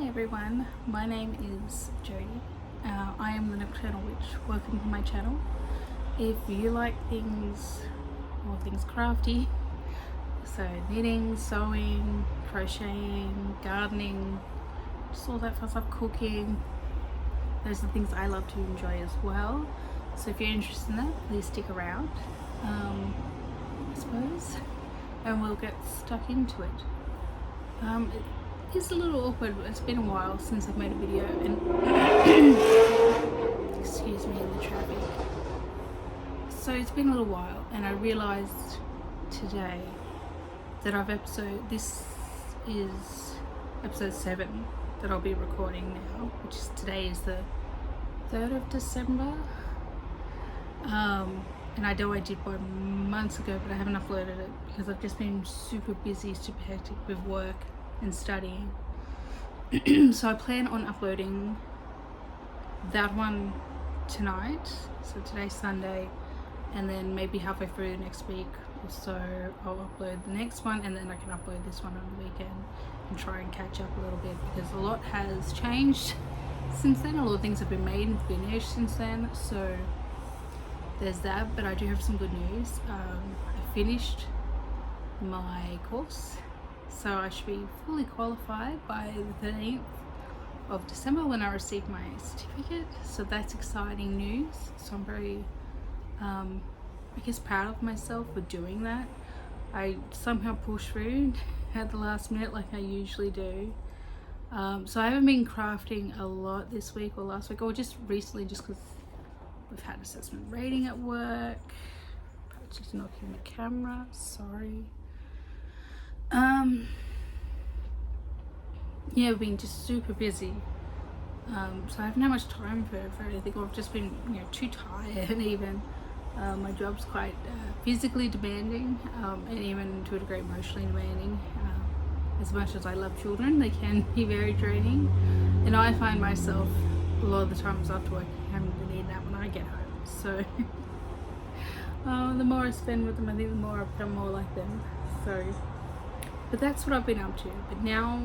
everyone, my name is Jody. I am the Nocturnal Witch. Welcome to my channel. If you like things crafty, so knitting, sewing, crocheting, gardening, just all that fun stuff, cooking, those are the things I love to enjoy as well. So if you're interested in that, please stick around, I suppose, and we'll get stuck into it. It's a little awkward. It's been a while since I've made a video, and excuse me, in the traffic. So it's been a little while, and I realized today that this is episode 7 that I'll be recording now, which is today is the 3rd of December. And I know I did one months ago, but I haven't uploaded it because I've just been super busy, super hectic with work and studying. So I plan on uploading that one tonight, so today's Sunday, and then maybe halfway through next week or so I'll upload the next one, and then I can upload this one on the weekend and try and catch up a little bit, because a lot has changed since then. A lot of things have been made and finished since then, so there's that. But I do have some good news. I finished my course, so I should be fully qualified by the 13th of December when I receive my certificate. So that's exciting news. So I'm very, I guess, proud of myself for doing that. I somehow pushed through at the last minute like I usually do. So I haven't been crafting a lot this week or last week, or just recently, just because we've had assessment rating at work. Just knocking the camera, sorry. Yeah, we've been just super busy, so I haven't had much time for anything. I've just been, too tired even. My job's quite physically demanding, and even to a degree emotionally demanding. As much as I love children, they can be very draining, and I find myself a lot of the times after work having to need that when I get home. So the more I spend with them, I think the more I become more like them. So, but that's what I've been up to. But now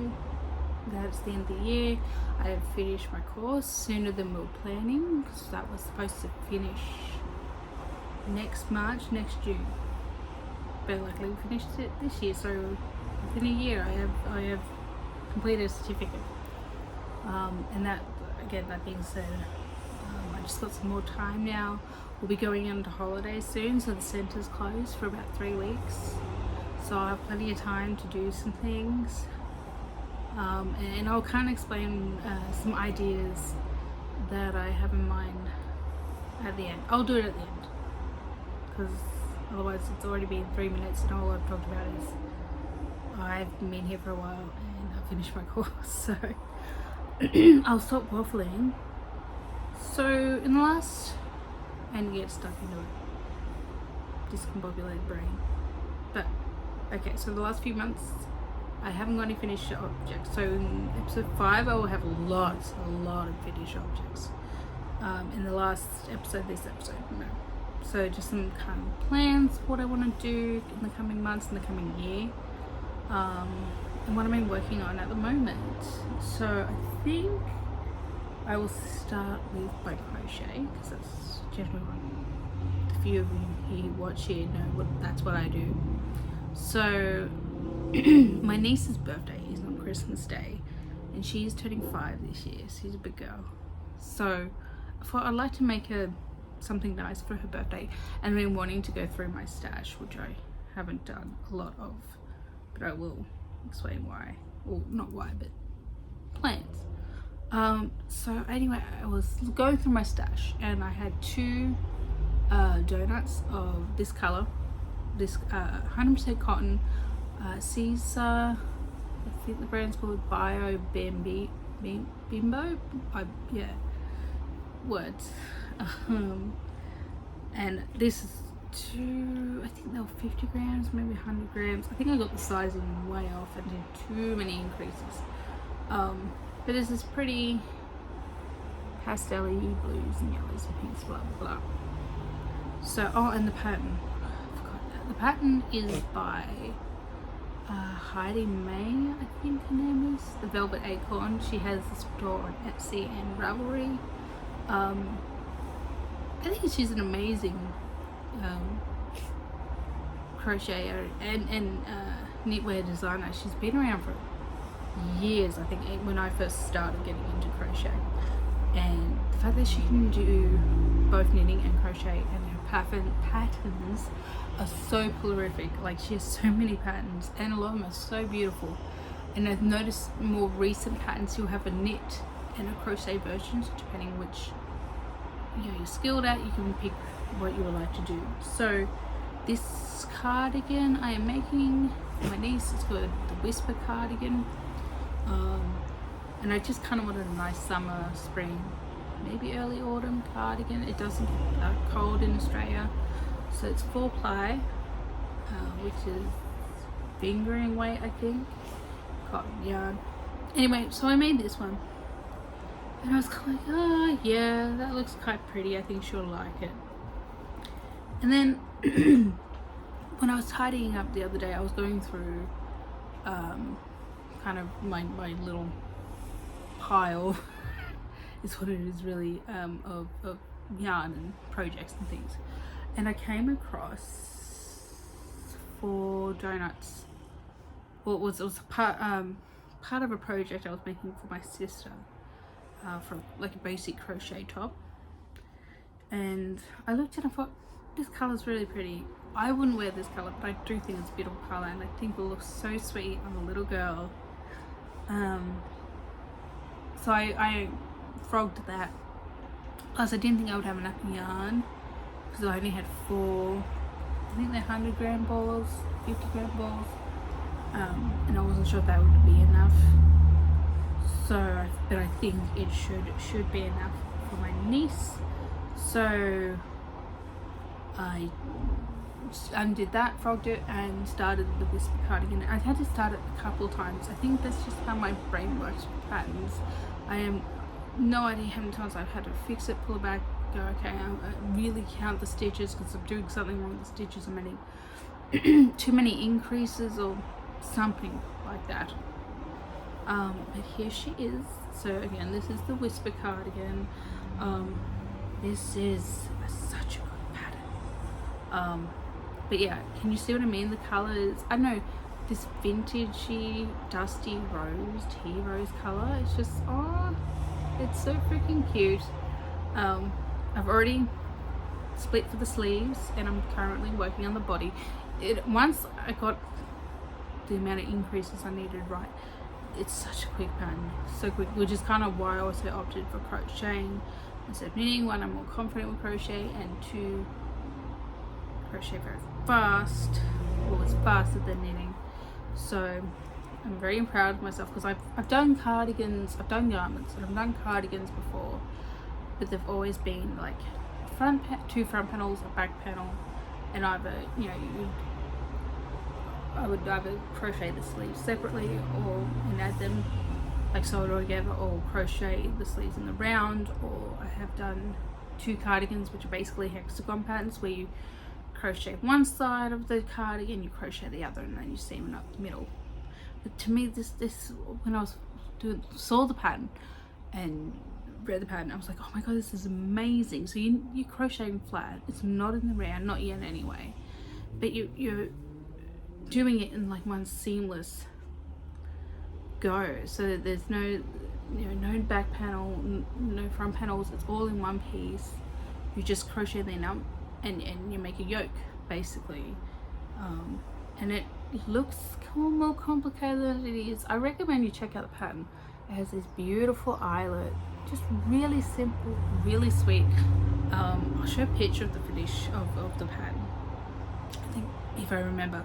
that it's the end of the year, I have finished my course sooner than we were planning, because that was supposed to finish next June. But luckily we finished it this year, so within a year I have completed a certificate. And that, again, that being said, I just got some more time now. We'll be going into holidays soon, so the centre's closed for about 3 weeks. So I'll have plenty of time to do some things. And I'll kind of explain some ideas that I have in mind at the end. I'll do it at the end, because otherwise it's already been 3 minutes and all I've talked about is I've been here for a while and I've finished my course. So I'll stop waffling. So in the last, and get stuck into it, discombobulated brain. But okay, so the last few months I haven't got any finished objects. So in episode 5 I will have a lot of finished objects. In the last episode, this episode, no. So just some kind of plans, what I want to do in the coming months, in the coming year, and what I'm working on at the moment. So I think I will start with my crochet, because that's generally what a few of you who watch here know that's what I do. So my niece's birthday is on Christmas Day, and she's turning 5 this year. She's a big girl. So I thought I'd like to make her something nice for her birthday, and I've been wanting to go through my stash, which I haven't done a lot of, but I will explain why. Well, not why, but plans. So anyway, I was going through my stash, and I had 2 donuts of this color, this 100% cotton, Caesar, I think the brand's called Bio Bimbo, yeah, words. And this is 2, I think they were 50 grams, maybe 100 grams. I think I got the sizing way off and did too many increases. But this is pretty pastel-y blues and yellows and pinks, blah blah blah. So, oh, and the pattern, I forgot that. The pattern is by Heidi May, I think her name is, the Velvet Acorn. She has a store on Etsy and Ravelry. I think she's an amazing crocheter and knitwear designer. She's been around for years, I think, when I first started getting into crochet. And the fact that she can do both knitting and crochet, and her patterns are so prolific. Like, she has so many patterns and a lot of them are so beautiful. And I've noticed more recent patterns you'll have a knit and a crochet versions, depending which you're skilled at. You can pick what you would like to do. So this cardigan I am making for my niece, it's called the Whisper cardigan. And I just kind of wanted a nice summer, spring, maybe early autumn cardigan. It doesn't get that cold in Australia. So it's 4-ply, which is fingering weight, I think, cotton yarn. Anyway, so I made this one. And I was kind of like, oh yeah, that looks quite pretty. I think she'll like it. And then when I was tidying up the other day, I was going through kind of my little pile is what it is really, of yarn and projects and things. And I came across 4 donuts. Well, it was part of a project I was making for my sister, for like a basic crochet top. And I looked and I thought, this color's really pretty. I wouldn't wear this color, but I do think it's a beautiful color, and I think it will look so sweet on a little girl. So I frogged that. Plus I didn't think I would have enough yarn because I only had 4, I think they're 100 gram balls, 50 gram balls, and I wasn't sure if that would be enough. So, but I think it should be enough for my niece. So I undid that, frogged it, and started the Whisper cardigan. I had to start it a couple times. I think that's just how my brain works with patterns. I am no idea how many times I've had to fix it, pull it back, go, okay, I really count the stitches because I'm doing something wrong with the stitches. I'm adding too many increases or something like that. But here she is. So again, this is the Whisper cardigan. This is such a good pattern. But yeah, can you see what I mean? The colors, I don't know, this vintagey, dusty rose, tea rose color. It's just, oh, it's so freaking cute. I've already split for the sleeves, and I'm currently working on the body. Once I got the amount of increases I needed right, it's such a quick pattern, so quick, which is kind of why I also opted for crocheting instead of knitting. 1, I'm more confident with crochet, and 2, crochet very fast, or it's faster than knitting. So I'm very proud of myself because I've done cardigans, I've done garments, and I've done cardigans before, but they've always been like two front panels, a back panel, and either, you know, I would either crochet the sleeves separately or and add them, like sew it all together, or crochet the sleeves in the round. Or I have done 2 cardigans, which are basically hexagon patterns, where you crochet one side of the cardigan, you crochet the other, and then you seam it up the middle. But to me, this when I was saw the pattern and read the pattern, I was like, oh my god, this is amazing. So you're crocheting flat, it's not in the round, not yet anyway, but you're doing it in like one seamless go, so that there's no, no back panel, no front panels, it's all in one piece. You just crochet the end up, and you make a yoke basically, and it looks more complicated than it is. I recommend you check out the pattern. It has this beautiful eyelet, just really simple, really sweet. I'll show a picture of the finish of the pattern, I think, if I remember.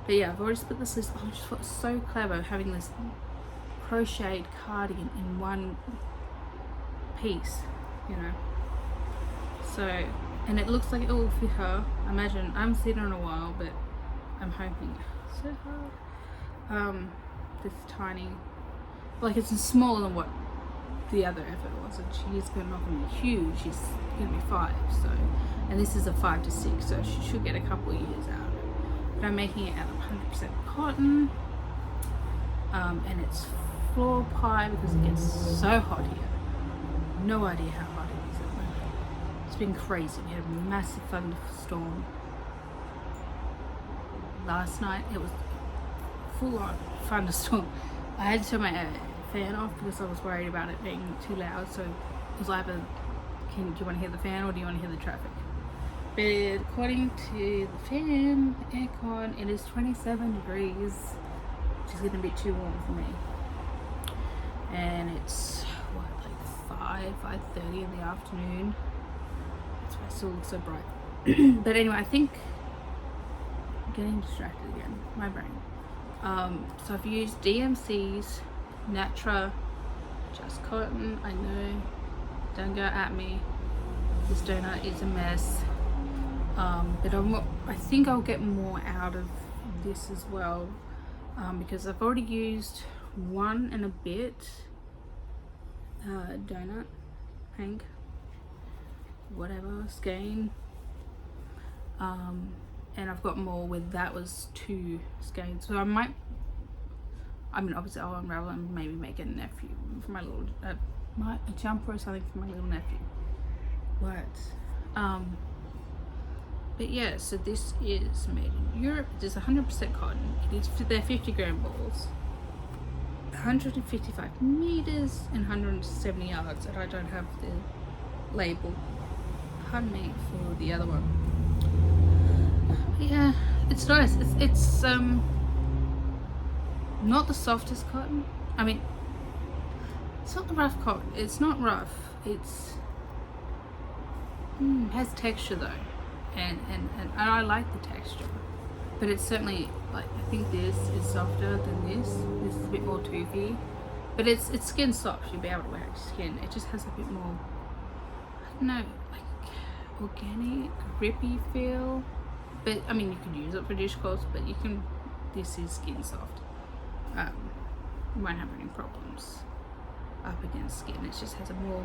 But yeah, I've already split the sleeves. I just thought it's so clever having this crocheted cardigan in one piece, you know. So, and it looks like it will fit her. Imagine, I haven't seen her in a while, but I'm hoping. So hard. This tiny, like, it's smaller than what the other effort was, and she's not going to be huge. She's going to be 5, so, and this is a 5 to 6, so she should get a couple of years out of it. But I'm making it out of 100% cotton, and it's floor pie because it gets so hot here. No idea how hot it is at the moment. It's been crazy. We had a massive thunderstorm last night. It was full on thunderstorm. I had to turn my fan off because I was worried about it being too loud, so it was either, do you want to hear the fan or do you want to hear the traffic? But according to the fan, aircon, it is 27 degrees, which is going to be too warm for me. And it's, what, like 5:30 in the afternoon. That's why it still looks so bright. But anyway, I think I'm getting distracted again, my brain. So I've used DMC's Natra Just Cotton. I know, don't go at me, this donut is a mess, but I think I'll get more out of this as well, because I've already used 1 and a bit donut, hank, whatever, skein, and I've got more with that was 2 skeins, so I mean obviously I'll unravel and maybe make a nephew for my little a jumper or something for my little nephew. But yeah, so this is made in Europe. It is 100% cotton. It is, they're 50-gram balls, 155 meters and 170 yards, and I don't have the label, pardon me, for the other one. But yeah, it's nice. It's not the softest cotton. I mean, it's not the rough cotton. It's not rough. It's has texture though, and I like the texture. But it's certainly, like, I think this is softer than this. This is a bit more toothy, but it's skin soft. You'll be able to wear it skin. It just has a bit more, I don't know, like organic, grippy feel. But I mean, you can use it for dishcloths, but you can. This is skin soft. You won't have any problems up against skin. It just has a more,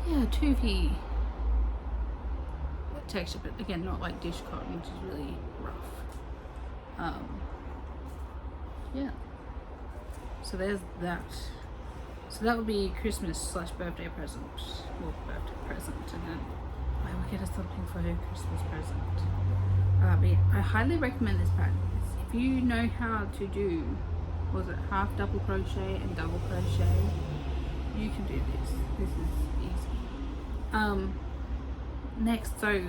yeah, toothy texture, but again, not like dish cotton, which is really rough. Yeah. So there's that. So that would be Christmas / birthday present. Well, birthday present, and then I will get her something for her Christmas present. But yeah, I highly recommend this pattern. If you know how to do, was it half double crochet and double crochet, you can do this. This is easy. Next, so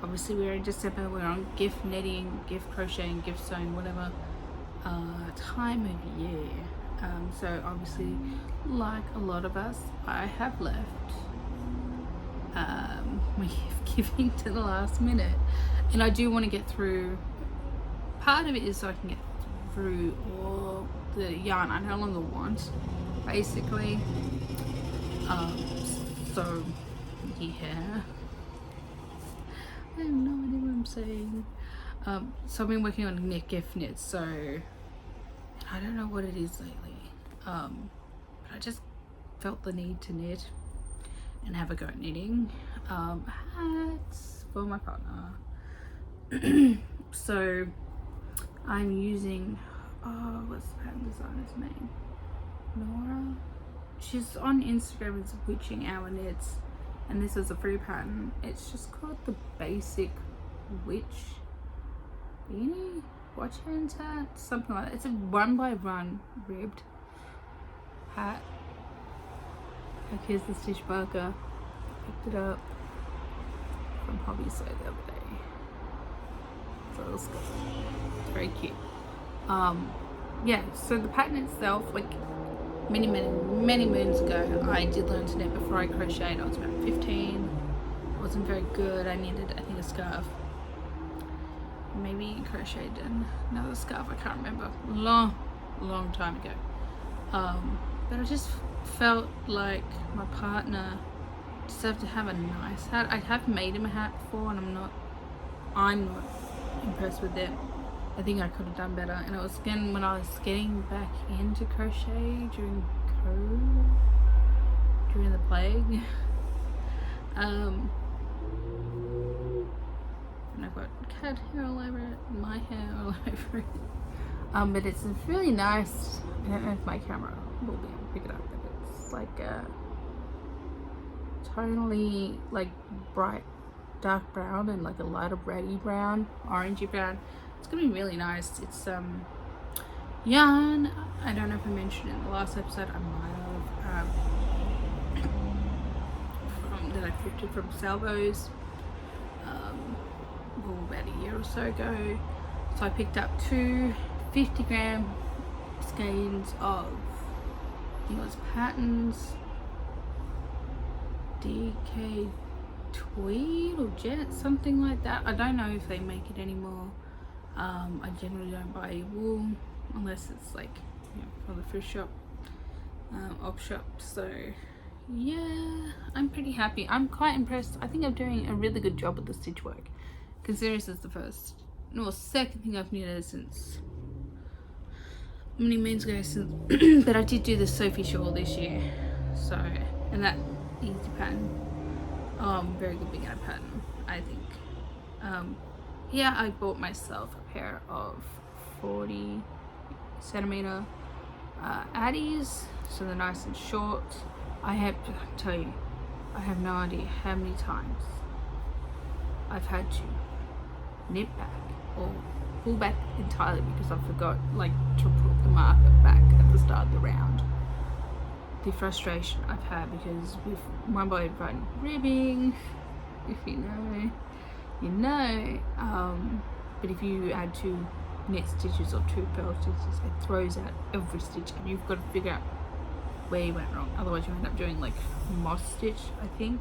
obviously we're in December, we're on gift knitting, gift crocheting, gift sewing, whatever time of year. So obviously, like a lot of us, I have left my gift giving to the last minute, and I do want to get through. Part of it is so I can get through all the yarn I no longer want, basically. So yeah, I have no idea what I'm saying. So I've been working on gift knits, so I don't know what it is lately, but I just felt the need to knit and have a go at knitting hats for my partner. So I'm using, what's the pattern designer's name? Nora? She's on Instagram as Witching Hour Knits, and this is a free pattern. It's just called the Basic Witch Beanie? Watch hands hat? Something like that. It's a 1x1 ribbed hat. Like, here's the stitch marker. Picked it up from Hobby Sew the other day. It's a little skirt. It's very cute. Yeah, so the pattern itself, like many moons ago, I did learn to knit before I crocheted. I was about 15. I wasn't very good. I needed, I think, a scarf. Maybe crocheted another scarf, I can't remember. Long time ago. But I just felt like my partner deserved to have a nice hat. I have made him a hat before, and I'm not impressed with it. I think I could have done better. And it was again when I was getting back into crochet during during the plague. And I've got cat hair all over it, my hair all over it. But it's really nice. I don't know if my camera will be able to pick it up, but it's like a tonally like bright dark brown and like a lighter reddy brown, orangey brown. It's gonna be really nice. It's yarn. I don't know if I mentioned in the last episode, I might have that I thrifted from Salvos about a year or so ago. So I picked up 2 50-gram skeins of, I think it was Patterns DK Tweed or Jet, something like that. I don't know if they make it anymore. I generally don't buy wool unless it's like, you know, from the thrift shop, op shop. So yeah, I'm pretty happy. I'm quite impressed. I think I'm doing a really good job with the stitch work, considering this is the second thing I've knitted since, how many moons ago since, but I did do the Sophie shawl this year, so, and that easy pattern, very good beginner pattern, I think. Yeah, I bought myself a pair of 40 centimeter Addies, so they're nice and short. I have to tell you, I have no idea how many times I've had to knit back or pull back entirely because I forgot like to put the marker back at the start of the round. The frustration I've had, because with my boyfriend ribbing, if you know, you know, but if you add 2 knit stitches or 2 purl stitches, it throws out every stitch and you've got to figure out where you went wrong. Otherwise you end up doing like moss stitch, I think.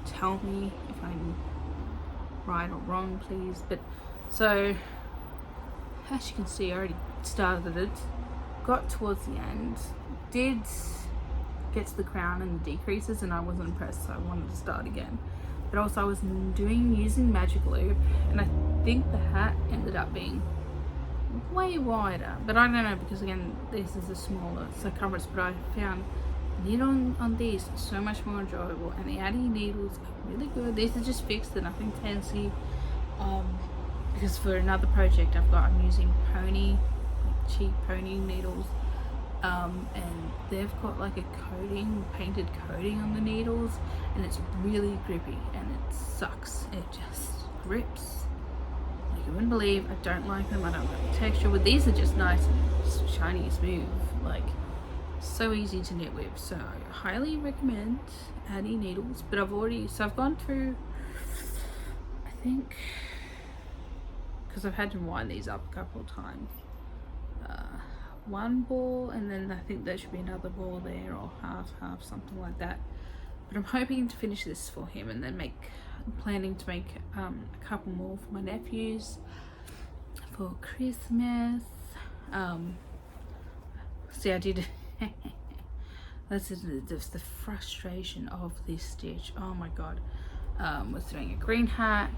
Tell me if I'm right or wrong, please. But so as you can see, I already started it, got towards the end, did get to the crown and the decreases, and I wasn't impressed, so I wanted to start again. But also I was using magic loop, and I think the hat ended up being way wider, but I don't know, because again this is a smaller circumference, but I found knit on these so much more enjoyable, and the Addy needles are really good. These are just fixed, they're nothing fancy, because for another project I'm using pony, like cheap pony needles, and they've got like a coating, painted coating on the needles, and it's really grippy and it sucks. It just grips. You wouldn't believe. I don't like them. I don't like the texture. But these are just nice and shiny, smooth, like so easy to knit with. So I highly recommend Addy needles. But I've gone through, I think, because I've had to wind these up a couple of times, 1 ball, and then I think there should be another ball there, or half, something like that. But I'm hoping to finish this for him, and then planning to make a couple more for my nephews for Christmas. See, I did this is the frustration of this stitch. Oh my god. Was doing a green hat,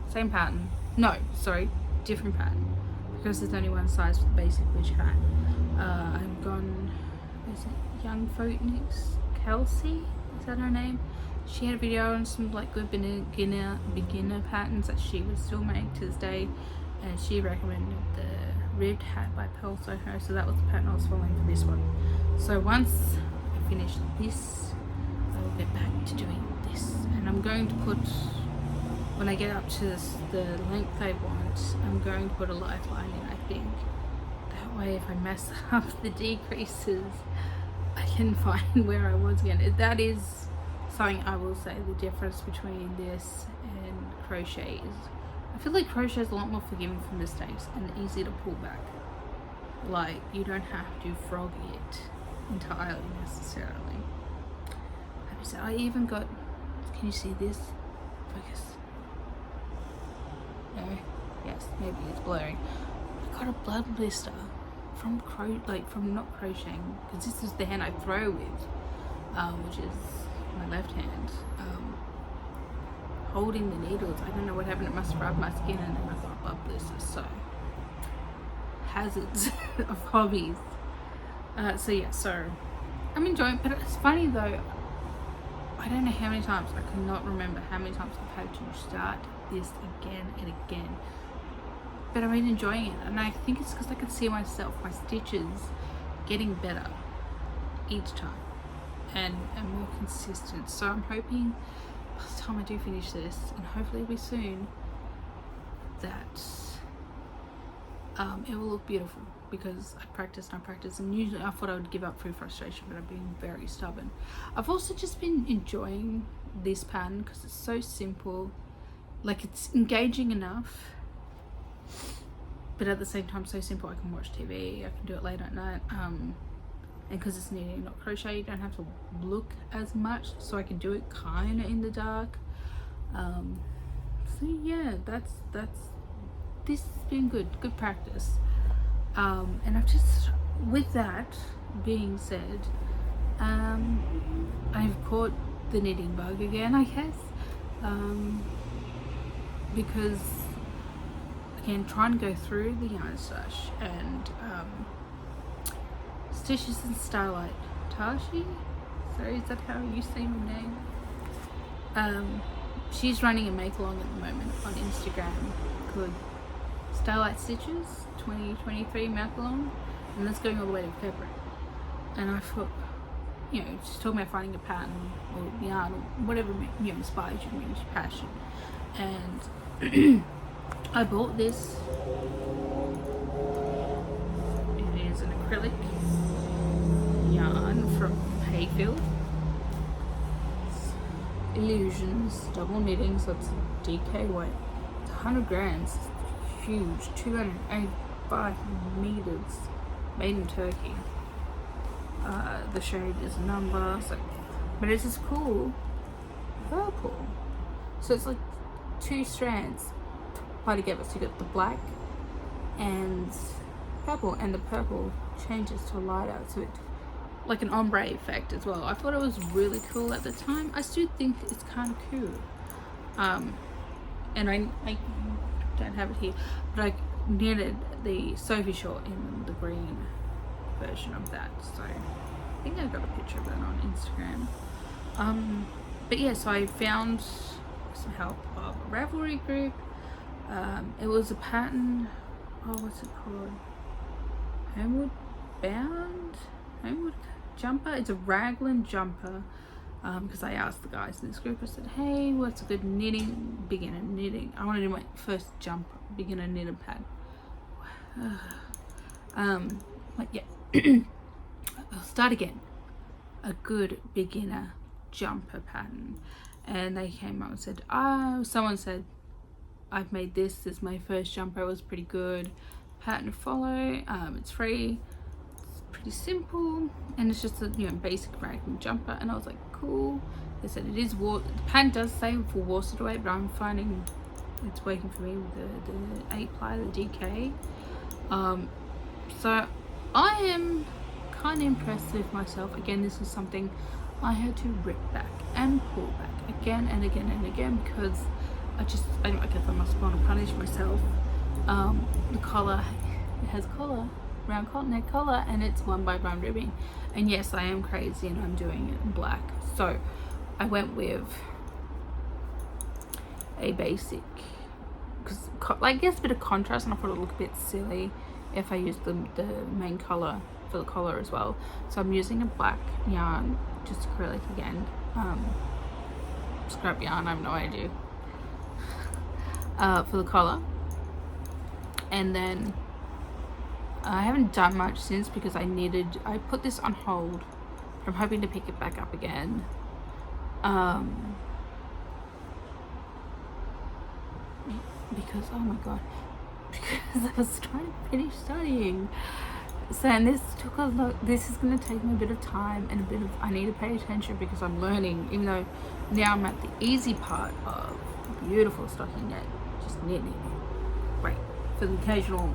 same pattern, no, sorry, different pattern, because there's only one size for the basic witch hat. I've gone, is it Young Phoenix Kelsey, is that her name? She had a video on some like good beginner patterns that she would still make to this day, and she recommended the ribbed hat by Pearl Soho, so that was the pattern I was following for this one. So once I finish this, I will get back to doing this, and I'm going to put, when I get up to the length I want, I'm going to put a lifeline in, I think. That way if I mess up the decreases, I can find where I was again. That is something I will say, the difference between this and crochet is, I feel like crochet is a lot more forgiving for mistakes and easy to pull back. Like, you don't have to froggy it entirely necessarily. I even got, can you see this? Focus. No? Yes, maybe it's blurry. I got a blood blister from not crocheting, because this is the hand I throw with, which is my left hand, holding the needles. I don't know what happened. It must rub my skin, and then I got blood blisters. So hazards of hobbies. So yeah, so I'm enjoying it, but it's funny though, I don't know how many times, I cannot remember how many times I've had to start this again and again, but I'm enjoying it, and I think it's because I can see myself, my stitches getting better each time and more consistent. So I'm hoping by the time I do finish this, and hopefully it'll be soon, that it will look beautiful, because I practice and I practice, and usually I thought I would give up through frustration, but I've been very stubborn. I've also just been enjoying this pattern because it's so simple, like it's engaging enough, but at the same time so simple I can watch TV, I can do it late at night, and because it's knitting, not crochet, you don't have to look as much, so I can do it kind of in the dark. So yeah, that's this has been good practice. And I've just, with that being said, I've caught the knitting bug again, I guess, because again, trying to go through the yarn stash, and Stitches and Starlight Tashi, sorry, is that how you say her name? She's running a make along at the moment on Instagram called Starlight Stitches 2023 make along, and that's going all the way to February. And I thought, you know, she's talking about finding a pattern or yarn or whatever, you know, inspires you, means your passion. And I bought this. It is an acrylic yarn from Hayfield. It's Illusions double knitting, so it's DK weight. It's 100 grams, it's huge, 285 meters, made in Turkey. The shade is a number, so, but it's just cool purple. So it's like two strands put together. So you got the black and purple, and the purple changes to a lighter, so it's like an ombre effect as well. I thought it was really cool at the time. I still think it's kind of cool. And I don't have it here, but I knitted the Sophie short in the green version of that, so I think I've got a picture of that on Instagram. But yeah, so I found some help of a Ravelry group. It was a pattern, oh, what's it called, Homeward jumper. It's a raglan jumper, because I asked the guys in this group, I said, hey, what's a good beginner knitting, I want to do my first beginner knitted pattern. Like, yeah. I'll start again, a good beginner jumper pattern. And they came up and said, someone said, I've made this is my first jumper, it was pretty good pattern to follow. It's free, it's pretty simple, and it's just a, you know, basic raglan jumper. And I was like, cool. They said it is the pattern does say for worsted weight, but I'm finding it's working for me with the 8 ply, the DK. So I am kind of impressed with myself. Again, this is something I had to rip back and pull back again and again and again, because I guess I must want to punish myself. The collar, it has collar, round cotton neck collar, and it's one by round ribbing. And yes, I am crazy and I'm doing it in black. So I went with a basic, because I guess a bit of contrast, and I thought it would look a bit silly if I used the main color for the collar as well. So I'm using a black yarn, just acrylic again, scrap yarn, I have no idea, for the collar. And then I haven't done much since, because I put this on hold, but I'm hoping to pick it back up again. Because, oh my god, because I was trying to finish studying. So, and this took a lot, this is going to take me a bit of time and I need to pay attention, because I'm learning, even though now I'm at the easy part of beautiful stocking knit, just knitting. Great. For the occasional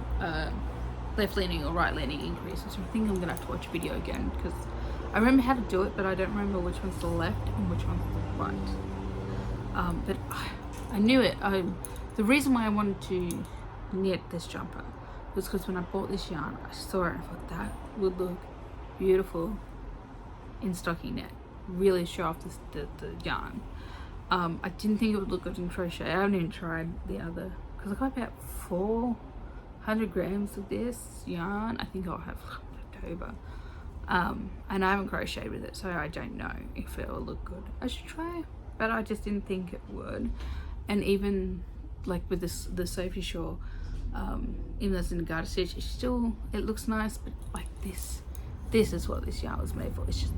left leaning or right leaning increase, so I think I'm going to have to watch a video again, because I remember how to do it, but I don't remember which one's the left and which one's the right. But I knew it. The reason why I wanted to knit this jumper was because when I bought this yarn, I saw it and I thought that would look beautiful in stocking knit, really show off the yarn. I didn't think it would look good in crochet. I haven't even tried the other, because I got about 400 grams of this yarn. I think I'll have left over. And I haven't crocheted with it, so I don't know if it will look good. I should try, but I just didn't think it would. And even like with this, the Sophie Shaw, even though it's in the garter stitch, it looks nice, but like this is what this yarn was made for. It's just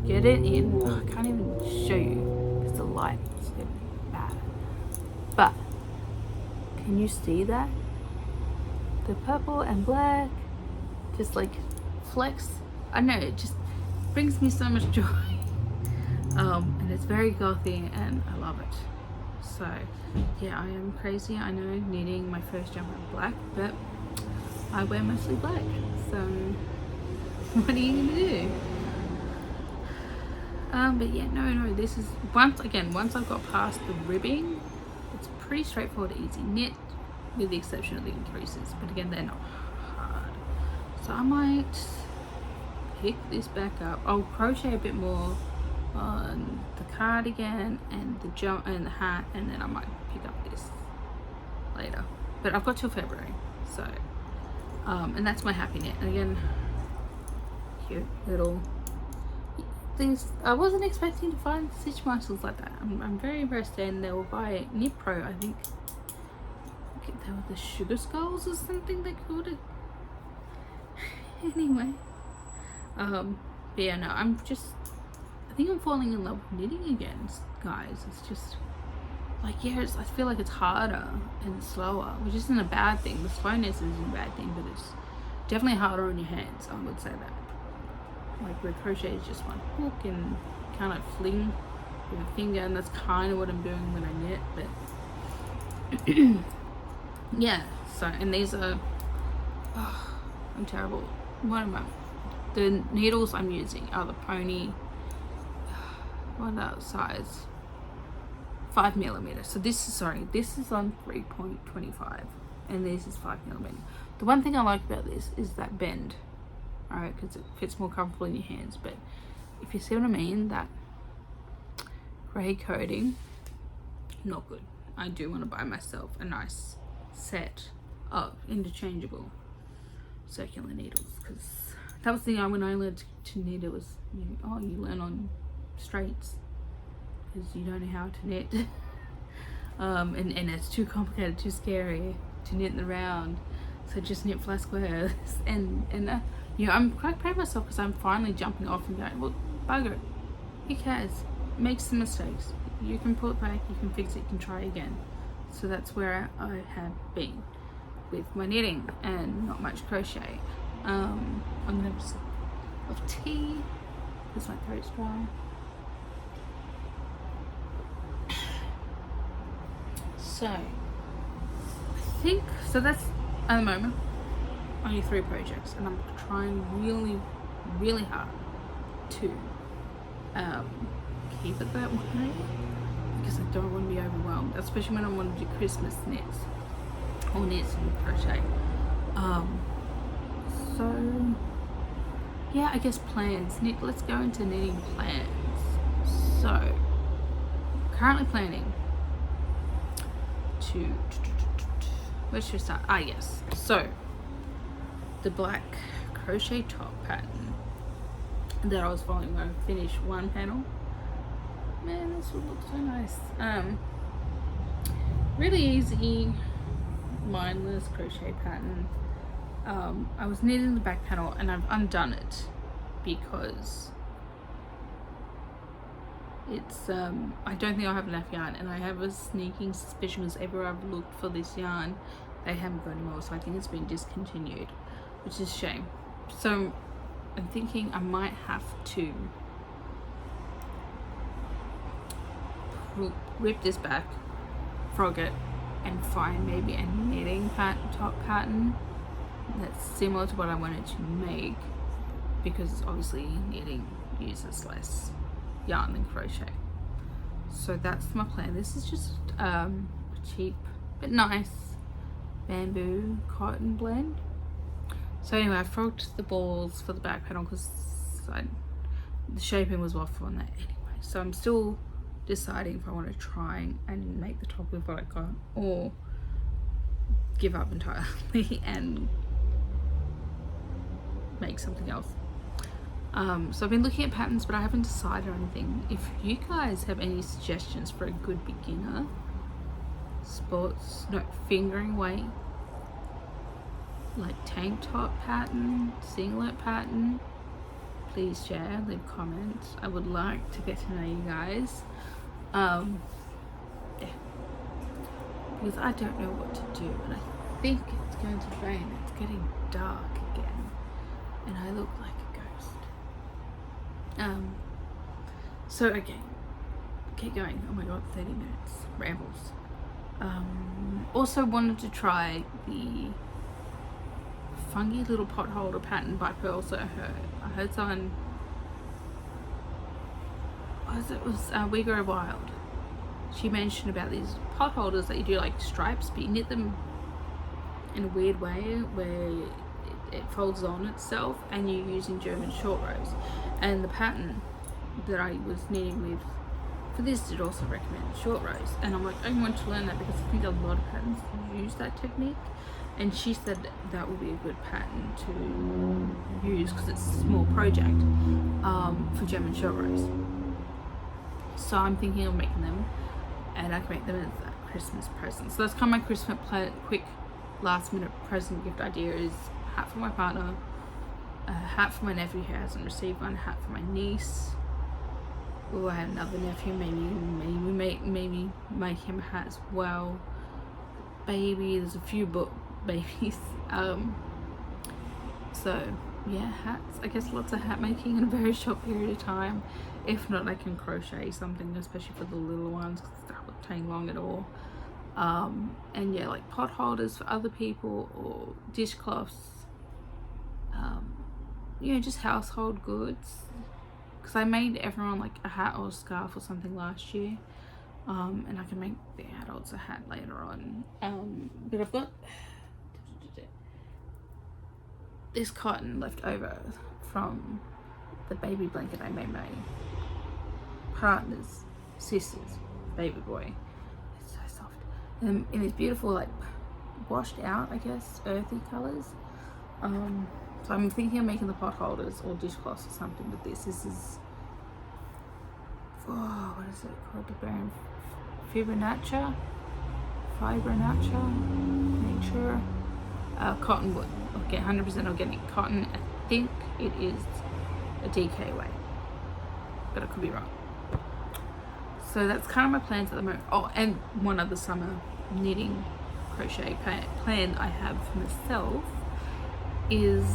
get it in. Oh, I can't even show you because the light is gonna be bad. But can you see that? The purple and black just like flex. I know, it just brings me so much joy. And it's very gothy and I love it. So yeah, I am crazy, I know, knitting my first jumper in black, but I wear mostly black, so what are you gonna do? But yeah, no, this is, once I've got past the ribbing, it's pretty straightforward, easy knit, with the exception of the increases, but again, they're not hard. So I might pick this back up. I'll crochet a bit more on the cardigan and the jump and the hat, and then I might pick up this later, but I've got till February, so and that's my happy knit. And again, cute little things. I wasn't expecting to find stitch marshals like that. I'm very impressed. And they were by Knit Pro, I think they were the Sugar Skulls or something they called it. Anyway, but yeah, no, I think I'm falling in love with knitting again, guys. It's just like, yeah, I feel like it's harder and slower, which isn't a bad thing. The slowness isn't a bad thing, but it's definitely harder on your hands, I would say that. Like where crochet is just one hook and kind of fling with a finger, and that's kind of what I'm doing when I knit. But yeah, so, and these are, oh, I'm terrible. What am I? The needles I'm using are the Pony, what that size? 5mm. So this is, this is on 3.25 and this is 5mm. The one thing I like about this is that bend, alright, because it fits more comfortable in your hands. But if you see what I mean, that grey coating, not good. I do want to buy myself a nice set of interchangeable circular needles, because that was the thing when I learned to knit. It was, you learn on straights because you don't know how to knit. And it's too complicated, too scary to knit in the round, so just knit flat squares. And I'm quite proud of myself because I'm finally jumping off and going, well, bugger it, who cares, make some mistakes, you can pull it back, you can fix it, you can try again. So that's where I have been with my knitting and not much crochet. I'm gonna have a sip of tea because my throat's dry. So I think, so that's at the moment only 3 projects, and I'm trying really, really hard to keep it that way, because I don't want to be overwhelmed, especially when I want to do Christmas knits or knits and crochet. So yeah, I guess plans. Let's go into knitting plans. So currently planning to, where should we start? Yes, so the black crochet top pattern that I was following when I finished one panel. Man, this would look so nice. Really easy, mindless crochet pattern. I was knitting the back panel and I've undone it because it's I don't think I have enough yarn, and I have a sneaking suspicion because everywhere I've looked for this yarn they haven't got any more, so I think it's been discontinued, which is a shame. So I'm thinking I might have to rip this back, frog it, and find maybe a knitting top pattern that's similar to what I wanted to make, because obviously knitting uses less yarn than crochet. So that's my plan. This is just a cheap but nice bamboo cotton blend. So anyway, I frogged the balls for the back panel because I the shaping was off on that anyway. So I'm still deciding if I want to try and make the top with what I got, or give up entirely and make something else. So I've been looking at patterns, but I haven't decided on anything. If you guys have any suggestions for a good beginner fingering weight, like tank top pattern, singlet pattern, please share, leave comments. I would like to get to know you guys. Yeah, because I don't know what to do, and I think it's going to rain. It's getting dark again, and I look like a ghost. So okay, keep going. Oh my god, 30 minutes rambles. Also wanted to try the funky little pot holder pattern by Pearl. So I heard someone, it was We Grow Wild, she mentioned about these pot holders that you do like stripes, but you knit them in a weird way where it folds on itself, and you're using German short rows. And the pattern that I was knitting with for this did also recommend short rows, and I'm like, I want to learn that because I think a lot of patterns use that technique. And she said that would be a good pattern to use because it's a small project for German short rows. So I'm thinking of making them, and I can make them as a Christmas present. So that's kind of my Christmas quick last minute present gift idea is a hat for my partner, a hat for my nephew who hasn't received one, a hat for my niece. Oh, I have another nephew, maybe make him a hat as well. Baby, there's a few babies. So yeah, hats. I guess lots of hat making in a very short period of time. If not, I can crochet something, especially for the little ones, because it's not taking long at all. And yeah, like pot holders for other people, or dishcloths. You know, just household goods. Because I made everyone like a hat or a scarf or something last year. And I can make the adults a hat later on. But I've got this cotton left over from the baby blanket I made my partner's sister's baby boy. It's so soft. And in this beautiful, like, washed out, I guess, earthy colours. So I'm thinking of making the pot holders or dishcloths or something with this. This is, what is it called? The brand Fibonacci Nature cottonwood. Okay, 100% organic cotton. I think it is a DK weight, but I could be wrong. So that's kind of my plans at the moment. Oh, and one other summer knitting crochet plan I have for myself is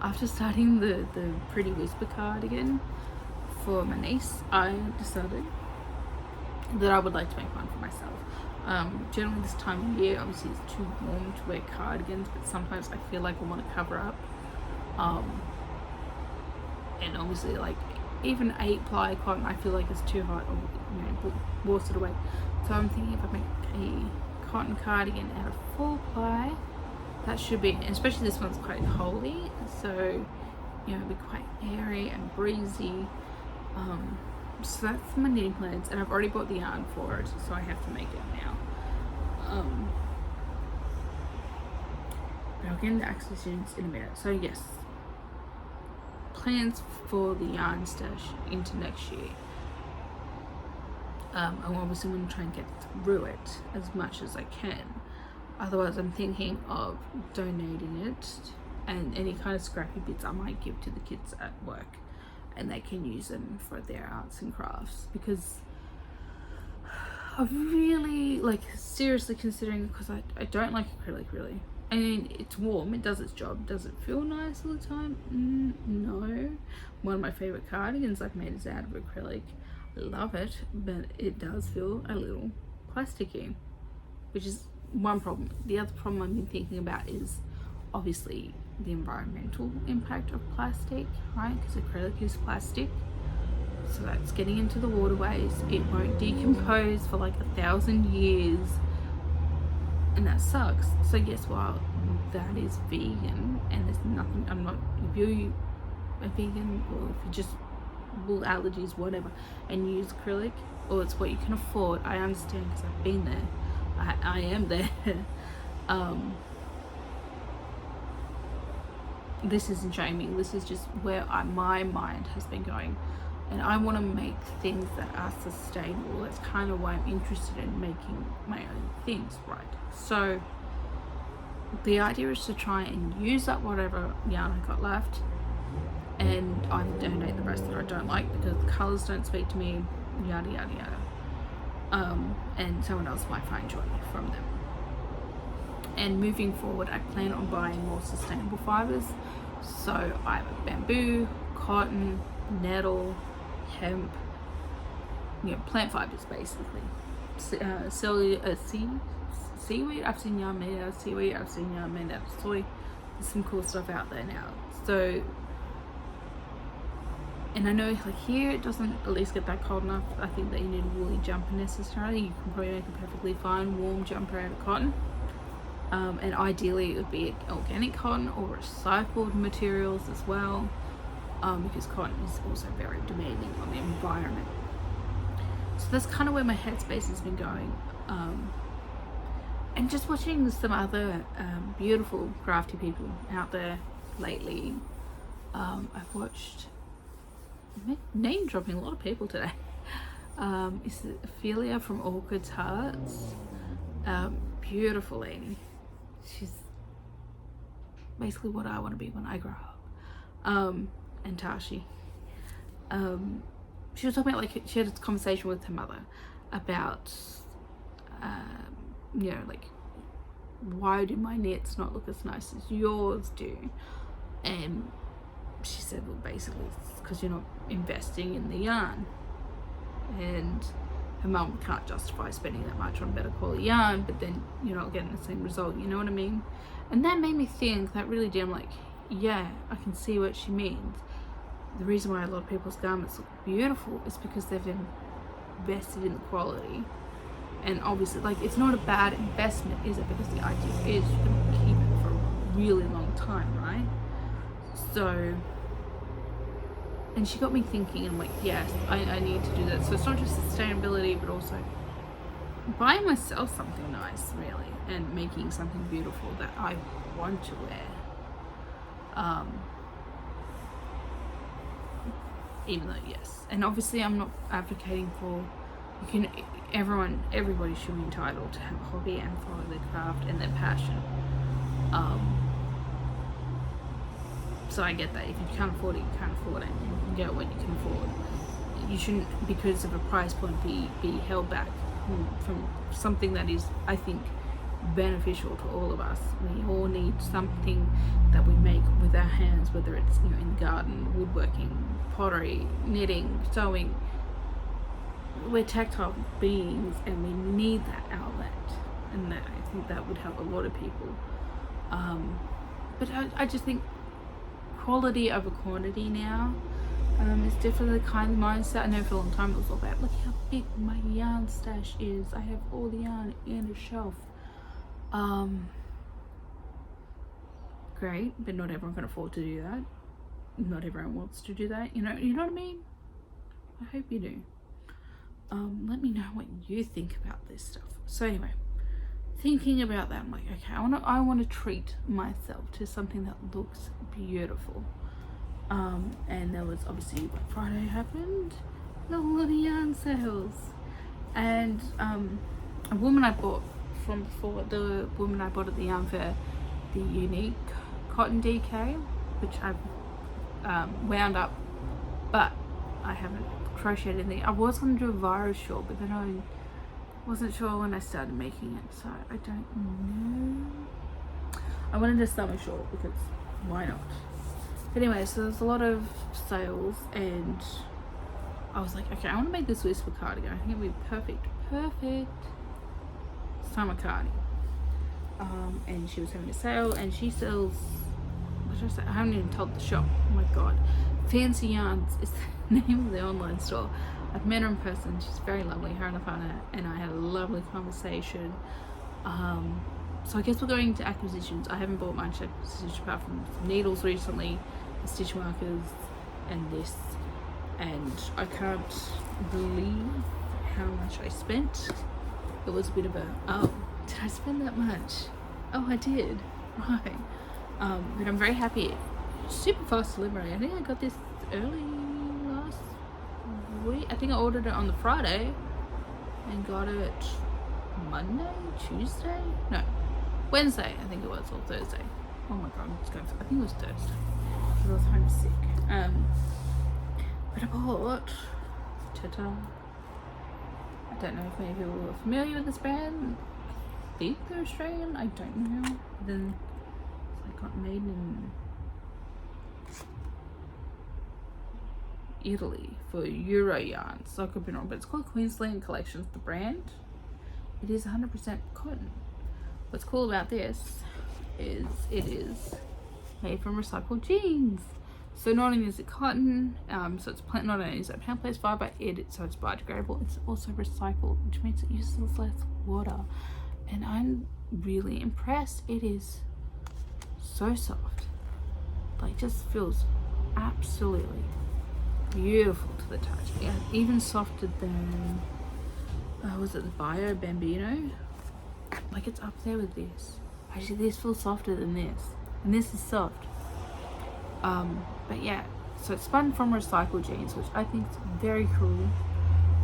after starting the Pretty Whisper cardigan for my niece, I decided that I would like to make one for myself. Generally this time of year, obviously it's too warm to wear cardigans, but sometimes I feel like I want to cover up. And obviously, like, even 8-ply cotton, I feel like it's too hot, or, you know, washed it away. So I'm thinking if I make a cotton cardigan out of 4-ply, that should be, especially this one's quite holey, so, you know, it'll be quite airy and breezy. So that's my knitting plans, and I've already bought the yarn for it, so I have to make it now. But I'll get into acquisitions in a minute. So yes, plans for the yarn stash into next year. I'm obviously going to try and get through it as much as I can. Otherwise, I'm thinking of donating it, and any kind of scrappy bits I might give to the kids at work, and they can use them for their arts and crafts, because I'm really, like, seriously considering, because I don't like acrylic really. I mean, it's warm, it does its job. Does it feel nice all the time? No. One of my favorite cardigans I've made is out of acrylic. I love it, but it does feel a little plasticky, which is one problem. The other problem I've been thinking about is obviously the environmental impact of plastic, right? Because acrylic is plastic, so that's getting into the waterways. It won't decompose for like 1,000 years, and that sucks. So yes, while that is vegan and there's nothing, I'm not, if you a vegan, or if you just wool allergies, whatever, and use acrylic, or it's what you can afford, I understand, because I've been there. I am there. This isn't shaming, this is just where my mind has been going, and I want to make things that are sustainable. That's kind of why I'm interested in making my own things, right? So the idea is to try and use up whatever yarn I got left, and either donate the rest that I don't like because the colours don't speak to me, yada yada yada. And someone else might find joy from them. And moving forward, I plan on buying more sustainable fibres. So I have bamboo, cotton, nettle, hemp, plant fibres basically. Seaweed, I've seen yarn made out of seaweed, I've seen yarn made out of soy. There's some cool stuff out there now. So, and I know like here it doesn't at least get that cold enough. I think that you need a woolly jumper necessarily. You can probably make a perfectly fine warm jumper out of cotton. And ideally it would be organic cotton or recycled materials as well, because cotton is also very demanding on the environment. So that's kind of where my headspace has been going. And just watching some other beautiful crafty people out there lately. I've watched, name dropping a lot of people today. Is it Ophelia from Orchid's Hearts? Beautiful lady. She's basically what I want to be when I grow up. And Tashi. She was talking about, like, she had a conversation with her mother about, like, why do my knits not look as nice as yours do? And she said, well, basically it's because you're not investing in the yarn. And her mum can't justify spending that much on better quality yarn, but then you're not getting the same result, you know what I mean? And that made me think, that really did, I'm like, yeah, I can see what she means. The reason why a lot of people's garments look beautiful is because they've invested in the quality. And obviously, like, it's not a bad investment, is it? Because the idea is you're going to keep it for a really long time, right? So, and she got me thinking, and I'm like, yes, I need to do that. So it's not just sustainability, but also buying myself something nice, really, and making something beautiful that I want to wear. Even though, yes, and obviously I'm not advocating for, everybody should be entitled to have a hobby and follow their craft and their passion. So I get that. If you can't afford it, you can't afford it. You can get what you can afford. You shouldn't, because of a price point, be held back from something that is, I think, beneficial to all of us. We all need something that we make with our hands, whether it's in the garden, woodworking, pottery, knitting, sewing. We're tactile beings, and we need that outlet, and I think that would help a lot of people. But I just think quality over quantity now is definitely the kind of mindset. I know for a long time it was all about, look how big my yarn stash is, I have all the yarn in a shelf. Great, but not everyone can afford to do that. Not everyone wants to do that, you know what I mean? I hope you do. Let me know what you think about this stuff. So anyway, thinking about that, I'm like, okay, I want to treat myself to something that looks beautiful. And there was obviously Black Friday happened, a lot of yarn sales, and a woman I bought from before, the woman I bought at the yarn fair, the unique cotton DK, which I've wound up, but I haven't crocheted in I was going to do a virus shawl, but then I wasn't sure when I started making it, so I don't know. I wanted a summer shawl because why not? But anyway, so there's a lot of sales, and I was like, okay, I want to make this whisper cardigan. I think it'd be perfect summer cardi. And she was having a sale, and she sells, what should I say? I haven't even told the shop. Oh my god, Fancy Yarns is the name of the online store. I've met her in person. She's very lovely, her and Afana, and I had a lovely conversation. So I guess we're going to acquisitions. I haven't bought much acquisition apart from some needles recently, stitch markers, and this, and I can't believe how much I spent. It was a bit of a, oh, did I spend that much? Oh, I did, right. But I'm very happy. Super fast delivery. I think I got this early last week. I think I ordered it on the Friday and got it Monday, Tuesday? No, Wednesday, I think it was, or Thursday. Oh my god, I'm just going for, I think it was Thursday. I was home sick. But I bought, ta-ta. I don't know if many people are familiar with this brand. I think they're Australian, I don't know. Then I got made in Italy for Euro yarn, so I could be wrong, but it's called Queensland Collections, the brand. It is 100% cotton. What's cool about this is it is made from recycled jeans. So not only is it cotton, so it's not only is it plant-based fiber, so it's biodegradable, it's also recycled, which means it uses less water. And I'm really impressed. It is so soft, like just feels absolutely beautiful to the touch. Yeah, even softer than was it the Bio Bambino? Like it's up there with this. Actually, this feels softer than this, and this is soft. But yeah, so it's spun from recycled jeans, which I think is very cool.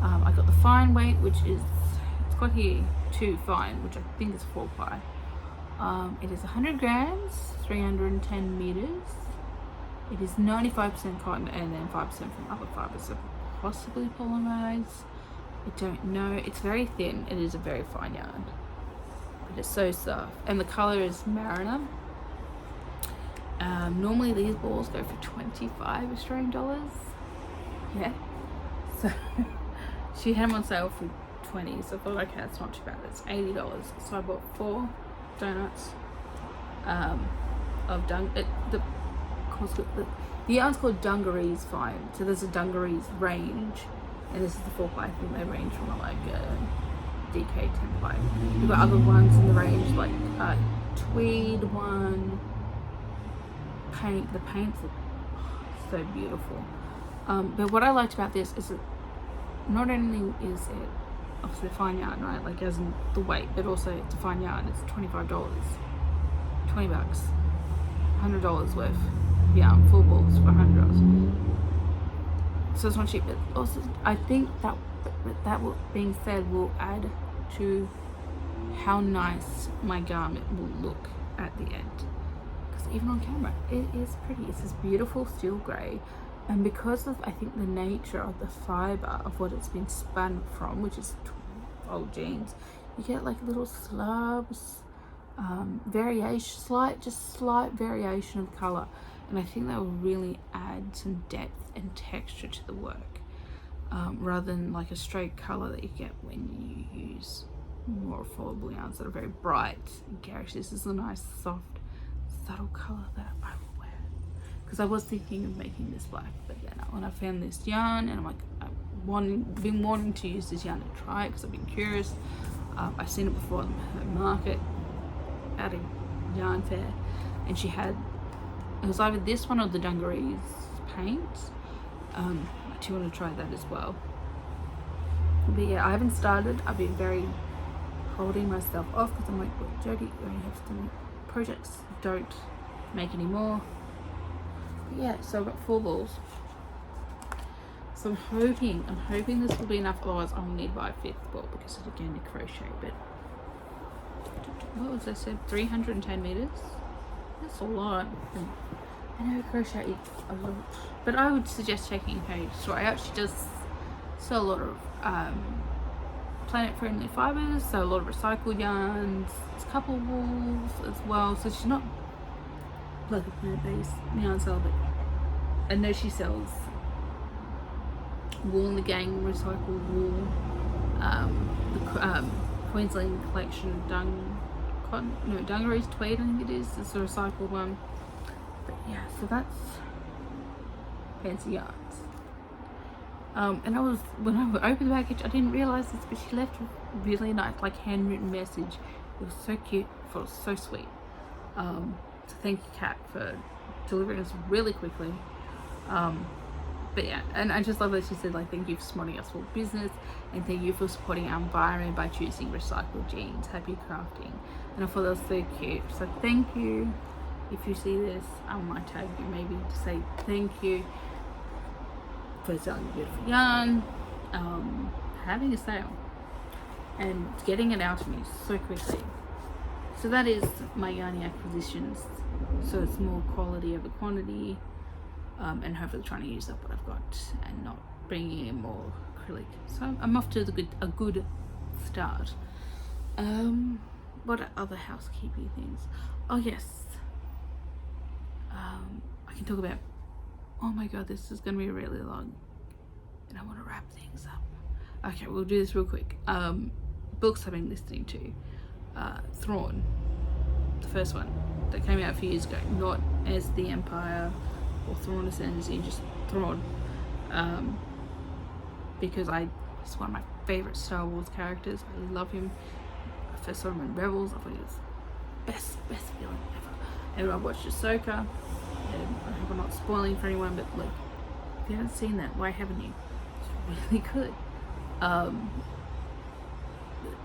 I got the fine weight, which is, it's got here 2 fine, which I think is 4 ply. It is 100 grams, 310 meters. It is 95% cotton and then 5% from other fibers, so possibly polymerized. I don't know. It's very thin. It is a very fine yarn, but it's so soft. And the color is Mariner. Normally these balls go for 25 Australian dollars. Yeah. So she had them on sale for 20, so I thought, okay, that's not too bad. It's $80. So I bought 4 donuts of the yarn's called Dungarees Fine. So there's a Dungarees range, and this is the 4 ply. I think they range from like DK 10 ply. You've got other ones in the range like tweed one. The paints look so beautiful. But what I liked about this is that not only is it obviously a fine yarn, right, like as in the weight, but also it's a fine yarn. It's $25, $20, $100 worth of yarn, 4 balls for $100. So it's not cheap, but also I think that being said will add to how nice my garment will look at the end. Even on camera it is pretty. It's this beautiful steel grey, and because of I think the nature of the fiber of what it's been spun from, which is old jeans, you get like little slubs, slight variation of color, and I think that will really add some depth and texture to the work, rather than like a straight color that you get when you use more affordable yarns that are very bright and garish. This is a nice soft subtle color that I will wear, because I was thinking of making this black, but then when I found this yarn and I'm like, I've been wanting to use this yarn to try it because I've been curious. I've seen it before in the market at a yarn fair, and she had, it was either this one or the Dungarees paint. I do want to try that as well, but yeah, I haven't started. I've been very holding myself off because I'm like, well, Jodie, you only have so many projects, don't make any more. But yeah, so I've got 4 balls, so I'm hoping this will be enough, otherwise I'll need to buy a 5th ball because it's again a crochet. But what was I said, 310 meters, that's a lot. I know crochet a lot, but I would suggest checking her store. I actually just sell a lot of planet-friendly fibers, so a lot of recycled yarns, a couple of wools as well. So she's not like a plant-based yarn seller, but I know she sells Wool in the Gang recycled wool, the Queensland collection Dungarees tweed, I think it is. It's a recycled one. But yeah, so that's fancy yarns. And when I opened the package, I didn't realize this, but she left a really nice, like, handwritten message. It was so cute, it was so sweet. So thank you, Kat, for delivering us really quickly. but yeah, and I just love that she said, like, thank you for supporting our small business, and thank you for supporting our environment by choosing recycled jeans. Happy crafting. And I thought that was so cute. So thank you. If you see this, I might tag you maybe to say thank you for selling beautiful yarn, having a sale, and getting it out to me so quickly. So that is my yarny acquisitions. So it's more quality over quantity, and hopefully trying to use up what I've got and not bringing in more acrylic. So I'm off to a good start. What are other housekeeping things? Oh yes, I can talk about, oh my god, this is going to be really long and I want to wrap things up. Okay, we'll do this real quick. Books I've been listening to. Thrawn, the first one that came out a few years ago, not as the Empire or Thrawn Ascends, just Thrawn, because he's one of my favorite Star Wars characters. I love him. I first saw him in Rebels. I thought he was best villain ever. And I watched Ahsoka, and I hope I'm not spoiling for anyone, but like, if you haven't seen that, why haven't you? It's really good.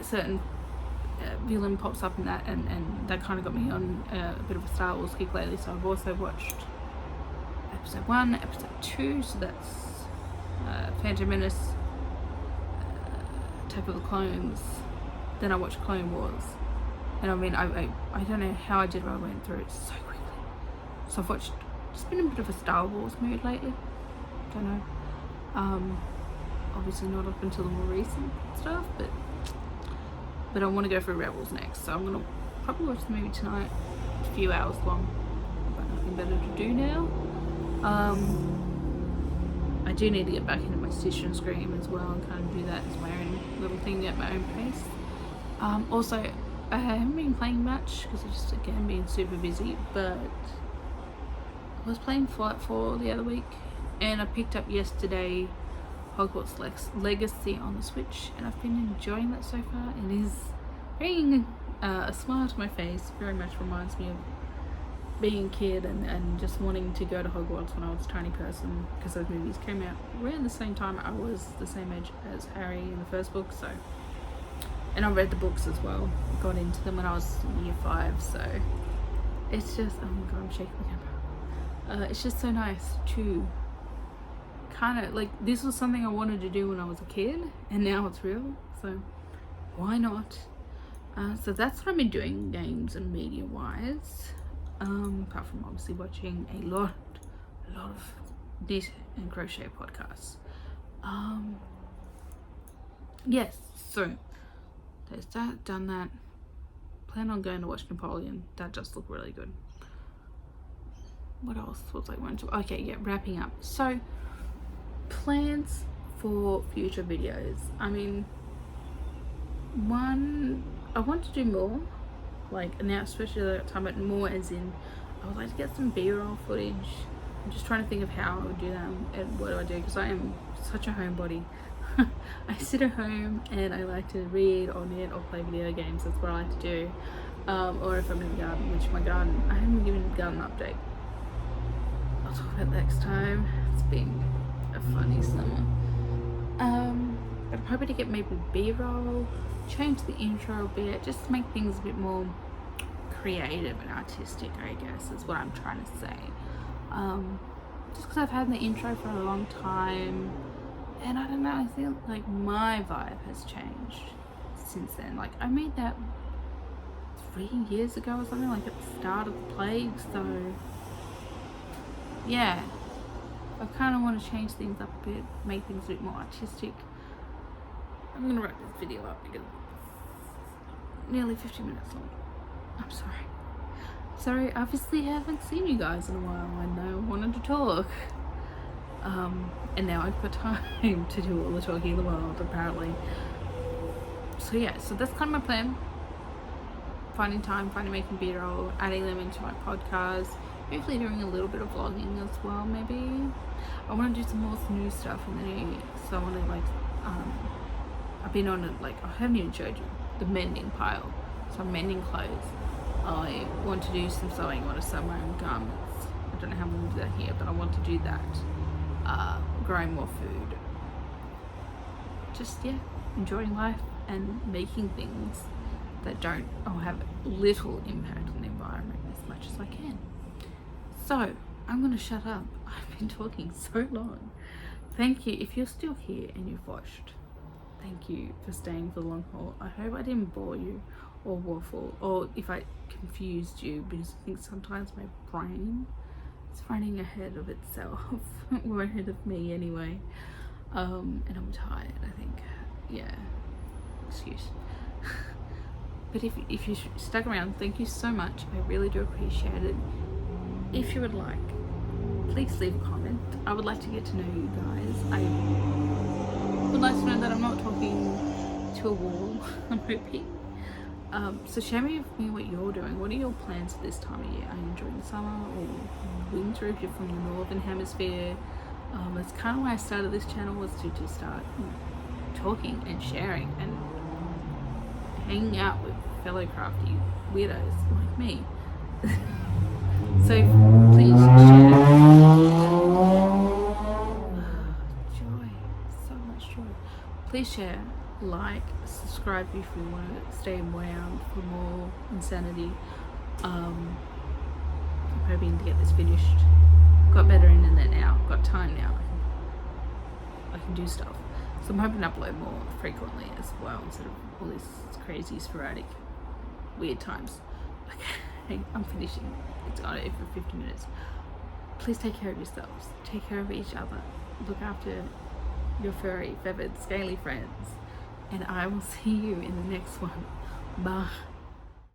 Certain villain pops up in that, and that kind of got me on a bit of a Star Wars kick lately. So I've also watched episode 1, episode 2, so that's Phantom Menace, Attack of the Clones. Then I watched Clone Wars, and I mean, I don't know how I did, but I went through it so quickly. So I've watched, just been in a bit of a Star Wars mood lately. Don't know. Obviously not up until the more recent stuff, but I want to go for Rebels next, so I'm gonna probably watch the movie tonight. It's a few hours long. I've got nothing better to do now. I do need to get back into my Stitch and Scream as well, and kind of do that as my own little thing at my own pace. Also, I haven't been playing much because I've just, again, been super busy, but I was playing Flight 4 the other week, and I picked up yesterday Hogwarts Legacy on the Switch, and I've been enjoying that so far. It is bringing a smile to my face. Very much reminds me of being a kid and just wanting to go to Hogwarts when I was a tiny person, because those movies came out around the same time. I was the same age as Harry in the first book, so, and I read the books as well, got into them when I was in year 5, so it's just, oh my god, I'm shaking the camera. It's just so nice to kind of, like, this was something I wanted to do when I was a kid, and now it's real, so why not? So that's what I've been doing, games and media wise, apart from obviously watching a lot of knit and crochet podcasts. Yes, so there's that, done that. Plan on going to watch Napoleon. That does look really good. What else was I going to? Okay, yeah, wrapping up. So plans for future videos. I mean, one, I want to do more, like now, especially that time, but more as in I would like to get some B-roll footage. I'm just trying to think of how I would do that and what do I do, because I am such a homebody. I sit at home and I like to read or knit or play video games. That's what I like to do. Or if I'm in the garden, which my garden, I haven't given a garden update. I'll talk about that next time. It's been a funny summer. But I'm hoping to get maybe B-roll, change the intro a bit, just to make things a bit more creative and artistic, I guess is what I'm trying to say. Just because I've had the intro for a long time, and I don't know, I feel like my vibe has changed since then. Like, I made that 3 years ago or something, like at the start of the plague, so yeah, I kind of want to change things up a bit, make things a bit more artistic. I'm gonna wrap this video up because it's nearly 50 minutes long. I'm sorry, obviously I haven't seen you guys in a while. I know I wanted to talk, and now I've got time to do all the talking in the world, apparently. So yeah, so that's kind of my plan. Finding time, making B-roll, adding them into my podcast, hopefully doing a little bit of vlogging as well, maybe. I want to do some more new stuff in the new year, so I want to, like, I've been on it, like, I haven't even showed you the mending pile, so I'm mending clothes. I want to do some sewing. I want to sew my own garments. I don't know how I'm going to do that here, but I want to do that. growing more food, just enjoying life and making things that don't or have little impact on the environment as much as I can. So I'm going to shut up. I've been talking so long. Thank you. If you're still here and you've watched, thank you for staying for the long haul. I hope I didn't bore you or waffle, or if I confused you, because I think sometimes my brain is running ahead of itself, or ahead of me anyway. And I'm tired, I think. Excuse. But if you stuck around, thank you so much. I really do appreciate it. If you would like, please leave a comment. I would like to get to know you guys. I would like to know that I'm not talking to a wall. I'm hoping. So share with me what you're doing. What are your plans for this time of year? Are you enjoying summer or winter if you're from the northern hemisphere? That's kind of why I started this channel, was to start talking and sharing and hanging out with fellow crafty weirdos like me. So please share. Joy, so much joy. Please share, like, subscribe if you want to stay around for more insanity. I'm hoping to get this finished. Got better internet now, got time now. I can do stuff. So I'm hoping to upload more frequently as well, instead of all these crazy, sporadic, weird times. Okay, I'm finishing. It's gone over 50 minutes. Please take care of yourselves. Take care of each other. Look after your furry, feathered, scaly friends. And I will see you in the next one. Bye.